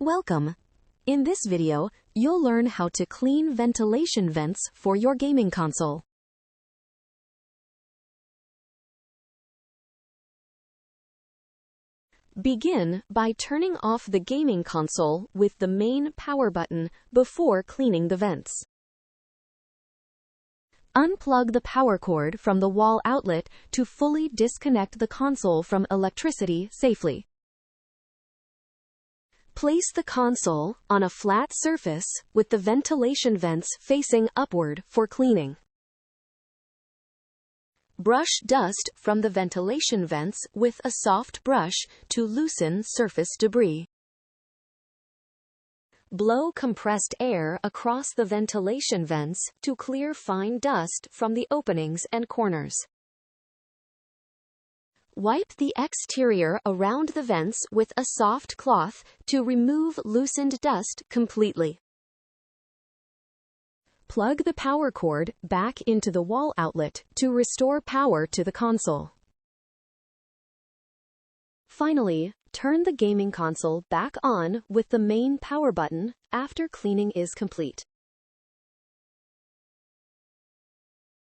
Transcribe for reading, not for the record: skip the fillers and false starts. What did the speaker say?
Welcome! In this video, you'll learn how to clean ventilation vents for your gaming console. Begin by turning off the gaming console with the main power button before cleaning the vents. Unplug the power cord from the wall outlet to fully disconnect the console from electricity safely. Place the console on a flat surface with the ventilation vents facing upward for cleaning. Brush dust from the ventilation vents with a soft brush to loosen surface debris. Blow compressed air across the ventilation vents to clear fine dust from the openings and corners. Wipe the exterior around the vents with a soft cloth to remove loosened dust completely. Plug the power cord back into the wall outlet to restore power to the console. Finally, turn the gaming console back on with the main power button after cleaning is complete.